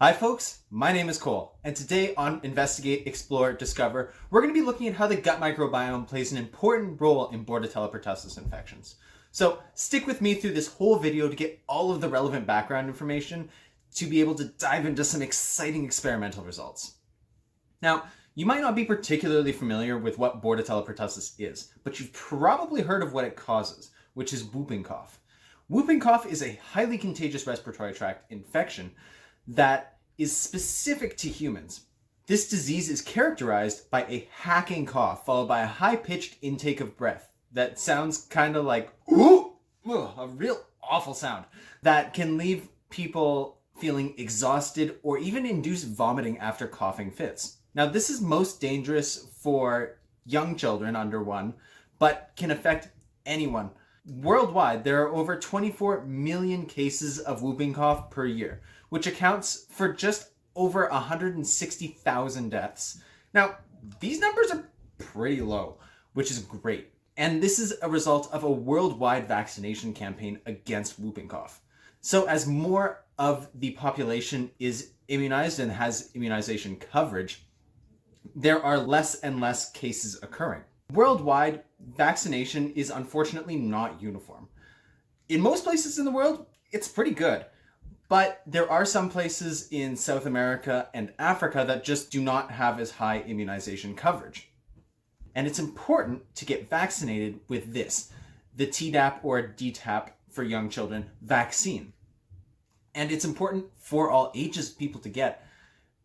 Hi folks, my name is Cole, and today on Investigate, Explore, Discover, we're going to be looking at how the gut microbiome plays an important role in Bordetella pertussis infections. So stick with me through this whole video to get all of the relevant background information to be able to dive into some exciting experimental results. Now, you might not be particularly familiar with what Bordetella pertussis is, but you've probably heard of what it causes, which is whooping cough. Whooping cough is a highly contagious respiratory tract infection that is specific to humans. This disease is characterized by a hacking cough followed by a high-pitched intake of breath that sounds kind of like ooh, a real awful sound that can leave people feeling exhausted or even induce vomiting after coughing fits. Now, this is most dangerous for young children under 1, but can affect anyone. Worldwide, there are over 24 million cases of whooping cough per year, which accounts for just over 160,000 deaths. Now, these numbers are pretty low, which is great. And this is a result of a worldwide vaccination campaign against whooping cough. So as more of the population is immunized and has immunization coverage, there are less and less cases occurring. Worldwide, vaccination is unfortunately not uniform. In most places in the world, it's pretty good. But there are some places in South America and Africa that just do not have as high immunization coverage. And it's important to get vaccinated with this, the Tdap or DTaP for young children vaccine. And it's important for all ages of people to get,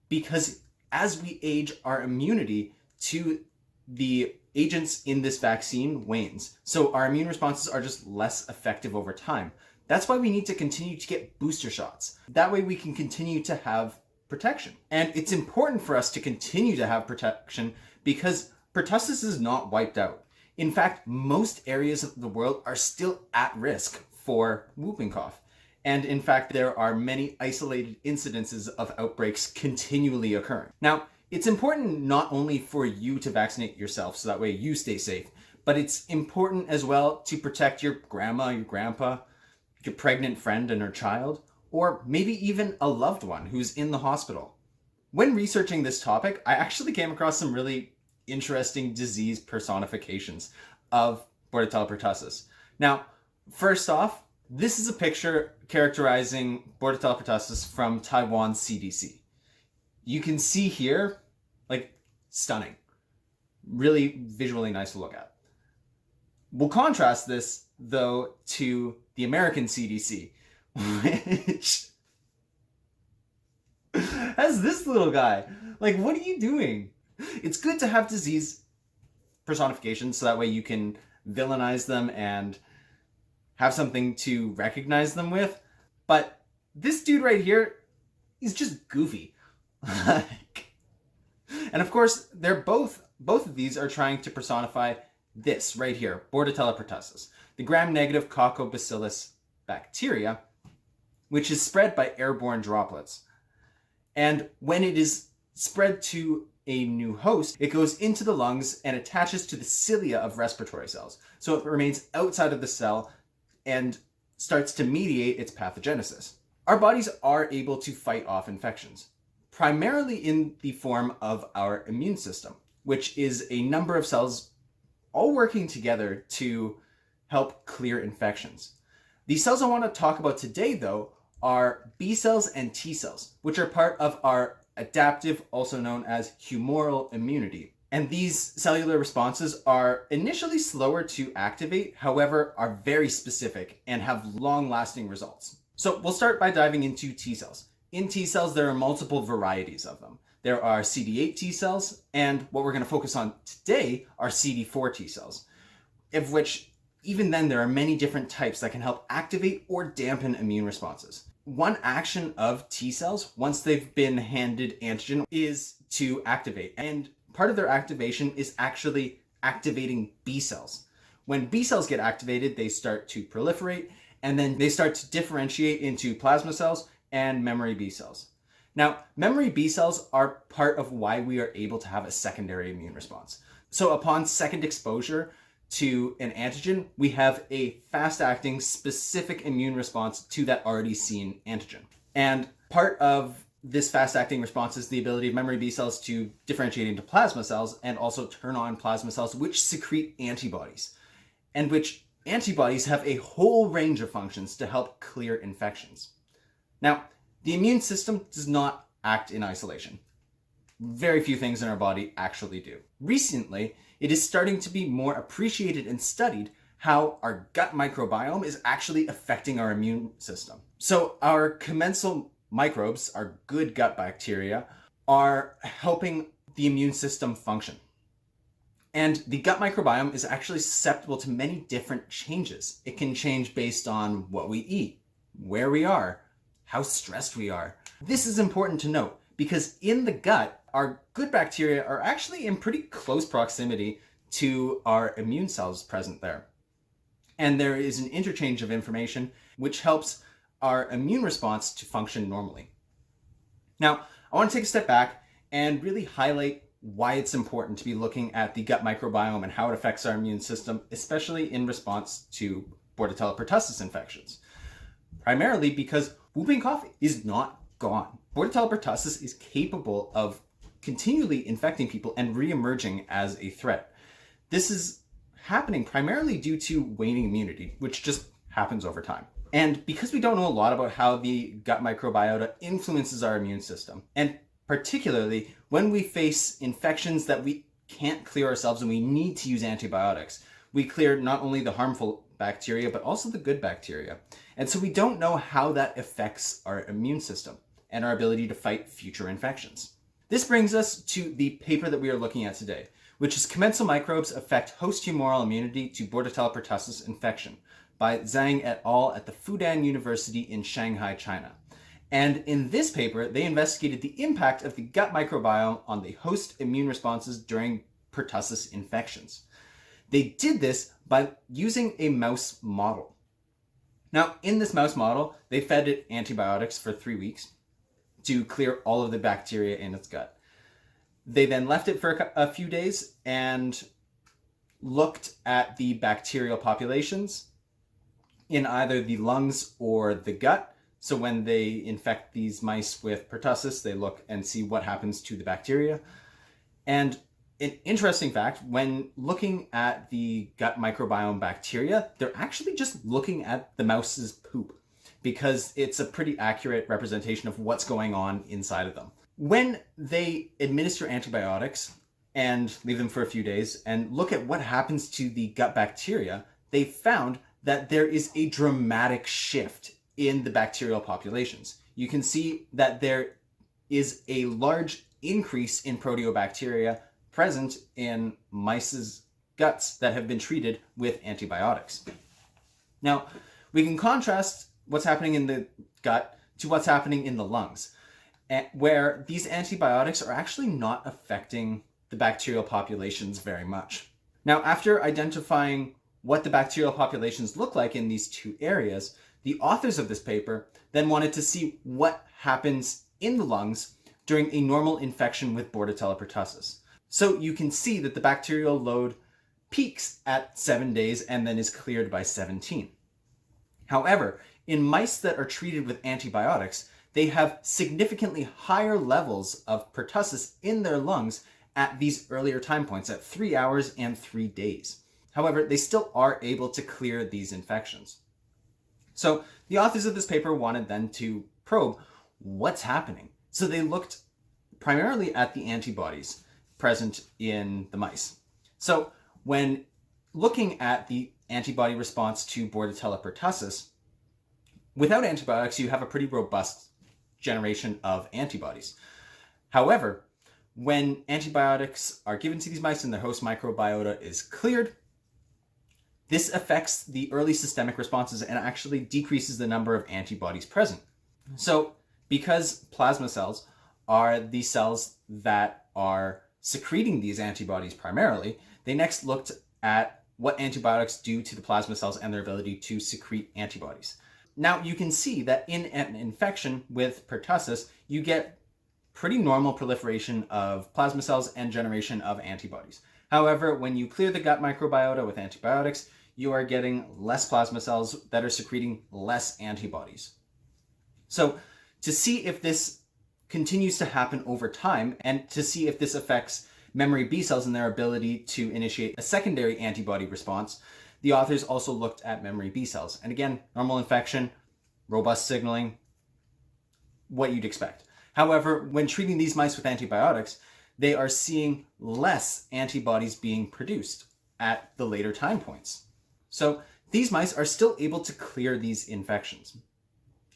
because as we age, our immunity to the agents in this vaccine wanes. So our immune responses are just less effective over time. That's why we need to continue to get booster shots. That way we can continue to have protection. And it's important for us to continue to have protection because pertussis is not wiped out. In fact, most areas of the world are still at risk for whooping cough. And in fact, there are many isolated incidences of outbreaks continually occurring. Now, it's important not only for you to vaccinate yourself so that way you stay safe, but it's important as well to protect your grandma, your grandpa, your pregnant friend and her child, or maybe even a loved one who's in the hospital. When researching this topic, I actually came across some really interesting disease personifications of Bordetella pertussis. Now, first off, this is a picture characterizing Bordetella pertussis from Taiwan's CDC. You can see here, like, stunning. Really visually nice to look at. We'll contrast this, though, to the American CDC, which has this little guy. Like, what are you doing? It's good to have disease personifications so that way you can villainize them and have something to recognize them with. But this dude right here is just goofy. And of course, they're both of these are trying to personify this right here, Bordetella pertussis, the gram-negative coccobacillus bacteria, which is spread by airborne droplets. And when it is spread to a new host, it goes into the lungs and attaches to the cilia of respiratory cells. So it remains outside of the cell and starts to mediate its pathogenesis. Our bodies are able to fight off infections, primarily in the form of our immune system, which is a number of cells all working together to help clear infections. The cells I want to talk about today, though, are B cells and T cells, which are part of our adaptive, also known as humoral immunity. And these cellular responses are initially slower to activate, however, are very specific and have long-lasting results. So we'll start by diving into T cells. In T cells, there are multiple varieties of them. There are CD8 T cells, and what we're going to focus on today are CD4 T cells, of which even then there are many different types that can help activate or dampen immune responses. One action of T cells, once they've been handed antigen, is to activate. And part of their activation is actually activating B cells. When B cells get activated, they start to proliferate, and then they start to differentiate into plasma cells and memory B cells. Now, memory B cells are part of why we are able to have a secondary immune response. So upon second exposure to an antigen, we have a fast-acting specific immune response to that already seen antigen. And part of this fast-acting response is the ability of memory B cells to differentiate into plasma cells and also turn on plasma cells which secrete antibodies, and which antibodies have a whole range of functions to help clear infections. Now, the immune system does not act in isolation. Very few things in our body actually do. Recently, it is starting to be more appreciated and studied how our gut microbiome is actually affecting our immune system. So our commensal microbes, our good gut bacteria, are helping the immune system function. And the gut microbiome is actually susceptible to many different changes. It can change based on what we eat, where we are, how stressed we are. This is important to note because in the gut, our good bacteria are actually in pretty close proximity to our immune cells present there. And there is an interchange of information which helps our immune response to function normally. Now, I want to take a step back and really highlight why it's important to be looking at the gut microbiome and how it affects our immune system, especially in response to Bordetella pertussis infections. Primarily because whooping cough is not gone. Bordetella pertussis is capable of continually infecting people and re-emerging as a threat. This is happening primarily due to waning immunity, which just happens over time. And because we don't know a lot about how the gut microbiota influences our immune system, and particularly when we face infections that we can't clear ourselves and we need to use antibiotics, we clear not only the harmful bacteria, but also the good bacteria. And so we don't know how that affects our immune system and our ability to fight future infections. This brings us to the paper that we are looking at today, which is Commensal Microbes Affect Host Humoral Immunity to Bordetella pertussis Infection by Zhang et al. At the Fudan University in Shanghai, China. And in this paper, they investigated the impact of the gut microbiome on the host immune responses during pertussis infections. They did this by using a mouse model. Now, in this mouse model, they fed it antibiotics for 3 weeks to clear all of the bacteria in its gut. They then left it for a few days and looked at the bacterial populations in either the lungs or the gut. So when they infect these mice with pertussis, they look and see what happens to the bacteria. And an interesting fact, when looking at the gut microbiome bacteria, they're actually just looking at the mouse's poop because it's a pretty accurate representation of what's going on inside of them. When they administer antibiotics and leave them for a few days and look at what happens to the gut bacteria, they found that there is a dramatic shift in the bacterial populations. You can see that there is a large increase in proteobacteria present in mice's guts that have been treated with antibiotics. Now, we can contrast what's happening in the gut to what's happening in the lungs, where these antibiotics are actually not affecting the bacterial populations very much. Now, after identifying what the bacterial populations look like in these two areas, the authors of this paper then wanted to see what happens in the lungs during a normal infection with Bordetella pertussis. So you can see that the bacterial load peaks at 7 days and then is cleared by 17. However, in mice that are treated with antibiotics, they have significantly higher levels of pertussis in their lungs at these earlier time points, at 3 hours and 3 days. However, they still are able to clear these infections. So the authors of this paper wanted then to probe what's happening. So they looked primarily at the antibodies present in the mice. So when looking at the antibody response to Bordetella pertussis, without antibiotics, you have a pretty robust generation of antibodies. However, when antibiotics are given to these mice and their host microbiota is cleared, this affects the early systemic responses and actually decreases the number of antibodies present. So because plasma cells are the cells that are secreting these antibodies primarily, they next looked at what antibiotics do to the plasma cells and their ability to secrete antibodies. Now you can see that in an infection with pertussis, you get pretty normal proliferation of plasma cells and generation of antibodies. However, when you clear the gut microbiota with antibiotics, you are getting less plasma cells that are secreting less antibodies. So to see if this continues to happen over time, and to see if this affects memory B cells and their ability to initiate a secondary antibody response, the authors also looked at memory B cells. And again, normal infection, robust signaling, what you'd expect. However, when treating these mice with antibiotics, they are seeing less antibodies being produced at the later time points. So these mice are still able to clear these infections,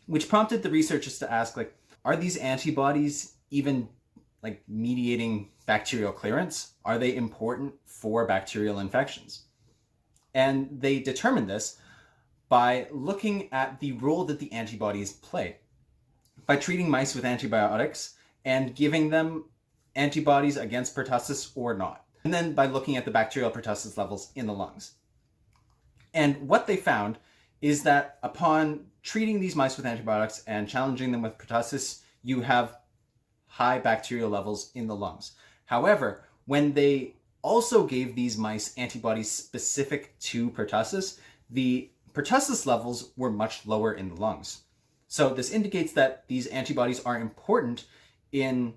which prompted the researchers to ask, like, are these antibodies even mediating bacterial clearance? Are they important for bacterial infections? And they determined this by looking at the role that the antibodies play. By treating mice with antibiotics and giving them antibodies against pertussis or not. And then by looking at the bacterial pertussis levels in the lungs. And what they found is that upon treating these mice with antibiotics and challenging them with pertussis, you have high bacterial levels in the lungs. However, when they also gave these mice antibodies specific to pertussis, the pertussis levels were much lower in the lungs. So this indicates that these antibodies are important in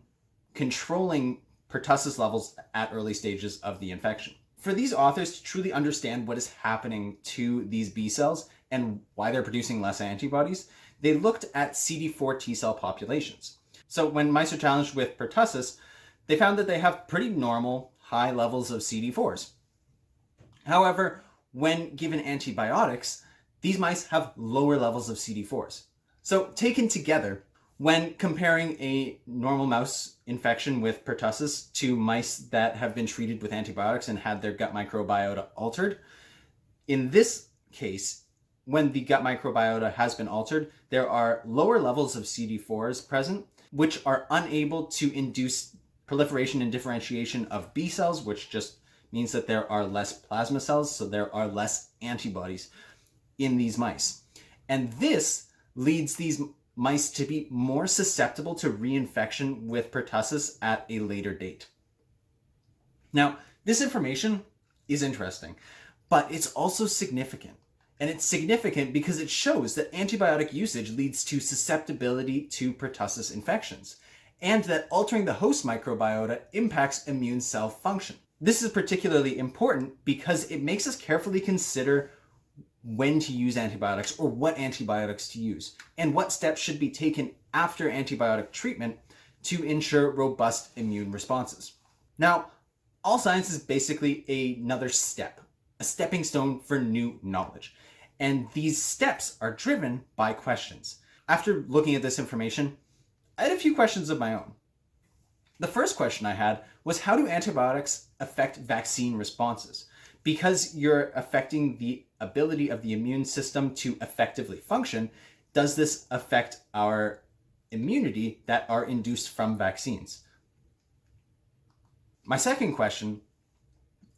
controlling pertussis levels at early stages of the infection. For these authors to truly understand what is happening to these B cells and why they're producing less antibodies, they looked at CD4 T cell populations. So when mice are challenged with pertussis, they found that they have pretty normal high levels of CD4s. However, when given antibiotics, these mice have lower levels of CD4s. So taken together, when comparing a normal mouse infection with pertussis to mice that have been treated with antibiotics and had their gut microbiota altered, in this case, when the gut microbiota has been altered, there are lower levels of CD4s present, which are unable to induce proliferation and differentiation of B cells, which just means that there are less plasma cells, so there are less antibodies in these mice. And this leads these mice to be more susceptible to reinfection with pertussis at a later date. Now, this information is interesting, but it's also significant. And it's significant because it shows that antibiotic usage leads to susceptibility to pertussis infections, and that altering the host microbiota impacts immune cell function. This is particularly important because it makes us carefully consider when to use antibiotics or what antibiotics to use, and what steps should be taken after antibiotic treatment to ensure robust immune responses. Now, all science is basically another step, a stepping stone for new knowledge. And these steps are driven by questions. After looking at this information, I had a few questions of my own. The first question I had was, how do antibiotics affect vaccine responses? Because you're affecting the ability of the immune system to effectively function, does this affect our immunity that are induced from vaccines? My second question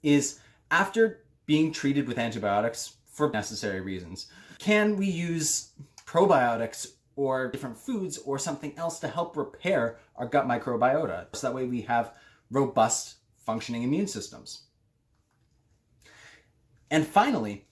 is, after being treated with antibiotics for necessary reasons, can we use probiotics or different foods or something else to help repair our gut microbiota, so that way we have robust functioning immune systems? And finally,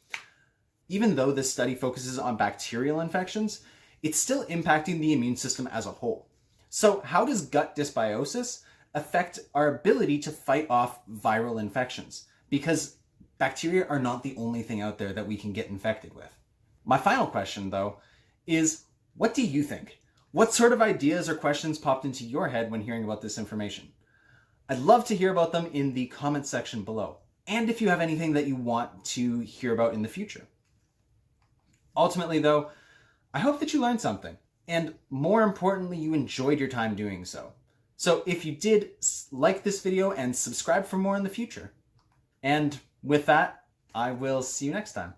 even though this study focuses on bacterial infections, it's still impacting the immune system as a whole. So how does gut dysbiosis affect our ability to fight off viral infections? Because bacteria are not the only thing out there that we can get infected with. My final question, though, is, what do you think? What sort of ideas or questions popped into your head when hearing about this information? I'd love to hear about them in the comments section below, and if you have anything that you want to hear about in the future. Ultimately, though, I hope that you learned something, and more importantly, you enjoyed your time doing so. So if you did, like this video and subscribe for more in the future. And with that, I will see you next time.